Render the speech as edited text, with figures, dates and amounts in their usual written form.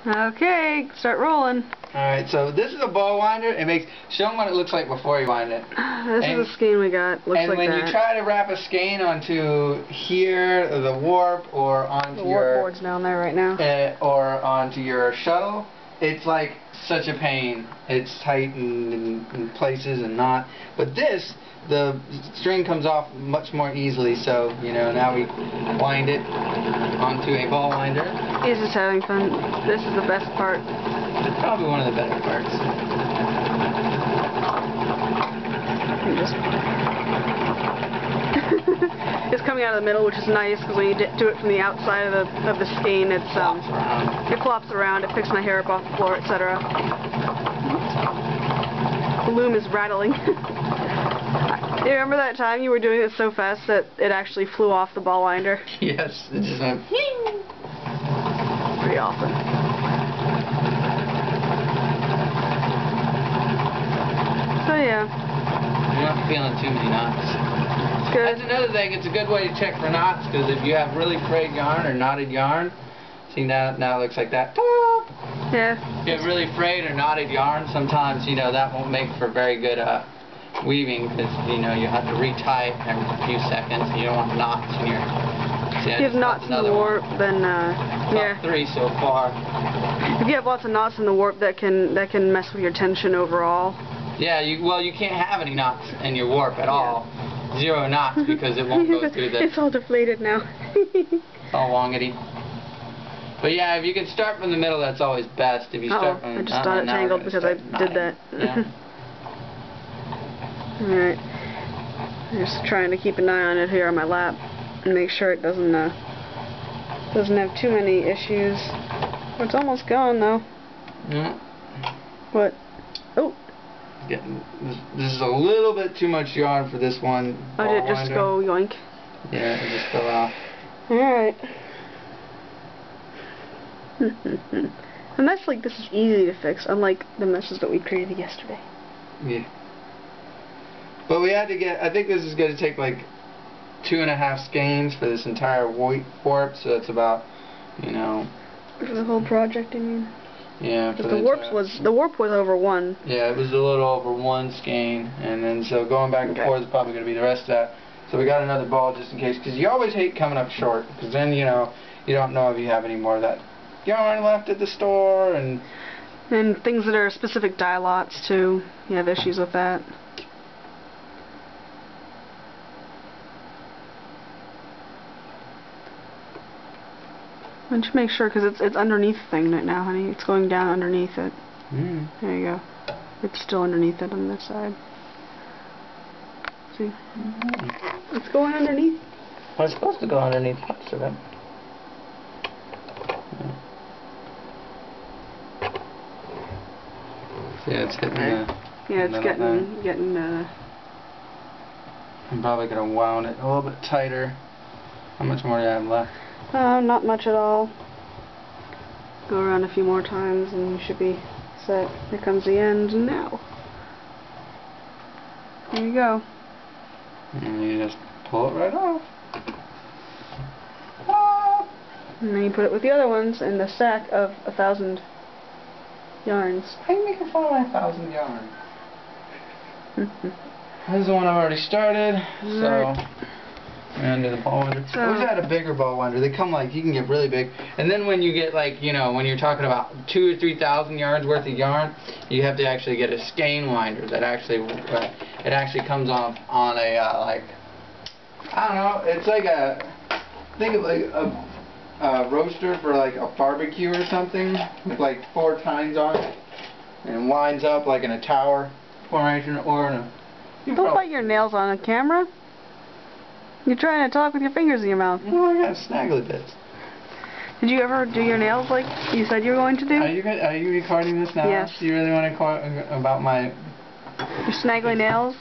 Okay, start rolling. Alright, so this is a ball winder. Show them what it looks like before you wind it. This is a skein we got. Looks like that. And when you try to wrap a skein onto here, the warp, or onto the warp board's down there right now, or onto your shuttle, it's like such a pain. It's tight in places and not. But this, the string comes off much more easily. So now we wind it onto a ball winder. He's just having fun. This is the best part. Probably one of the better parts. It's coming out of the middle, which is nice because when you do it from the outside of the skein, it flops around. It picks my hair up off the floor, etc. The loom is rattling. Do you remember that time you were doing it so fast that it actually flew off the ball winder? Yes, it just went. Pretty awesome. So yeah. You're not feeling too many knots. It's good. That's another thing. It's a good way to check for knots, because if you have really frayed yarn or knotted yarn, see now it looks like that. Yeah. If you have really frayed or knotted yarn, sometimes that won't make for very good weaving, because you have to retie it every few seconds. You don't want knots in your. See, if you have knots in the warp, then yeah. 3 so far. If you have lots of knots in the warp, that can mess with your tension overall. Yeah, you can't have any knots in your warp at all. 0 knots, because it won't go through the. It's all deflated now. It's all longity. But yeah, if you can start from the middle, that's always best. If you start from I just got it tangled because I did that. Yeah. Alright. I'm just trying to keep an eye on it here on my lap and make sure it doesn't have too many issues. Oh, it's almost gone though. Yeah. What? Oh. This is a little bit too much yarn for this one. Oh, did it just go yoink? Yeah, it just fell off. Alright. And that's this is easy to fix, unlike the messes that we created yesterday. Yeah. But we had to get, I think this is going to take 2.5 skeins for this entire warp, so it's about, For the whole project, I mean? Yeah. But the warp was over 1. Yeah, it was a little over 1 skein, and then so going back and forth is probably going to be the rest of that. So we got another ball just in case, because you always hate coming up short, because then you don't know if you have any more of that yarn left at the store, and things that are specific dye lots too. You have issues with that. And just make sure, because it's underneath the thing right now, honey. It's going down underneath it. There you go. It's still underneath it on this side. See? It's going underneath. Well, it's supposed to go underneath most of it. Yeah, it's hitting yeah, it's getting I'm probably going to wound it a little bit tighter. How much more do you have left? Not much at all. Go around a few more times and you should be set. Here comes the end now. There you go. And you just pull it right off. And then you put it with the other ones in the stack of 1,000 yarns. How are you making fun of my 1,000 yarn? This is the one I've already started, so and the ball winder. I wish I had a bigger ball winder. They come you can get really big. And then when you get when you're talking about 2,000 or 3,000 yards worth of yarn, you have to actually get a skein winder that actually it actually comes on a I don't know. It's think of a roaster for a barbecue or something with 4 tines on it, and winds up in a tower formation or in a. Don't bite your nails on a camera. You're trying to talk with your fingers in your mouth. Oh, I got snaggly bits. Did you ever do your nails like you said you were going to do? Are you recording this now? Yes. Do you really want to talk about my your snaggly nails?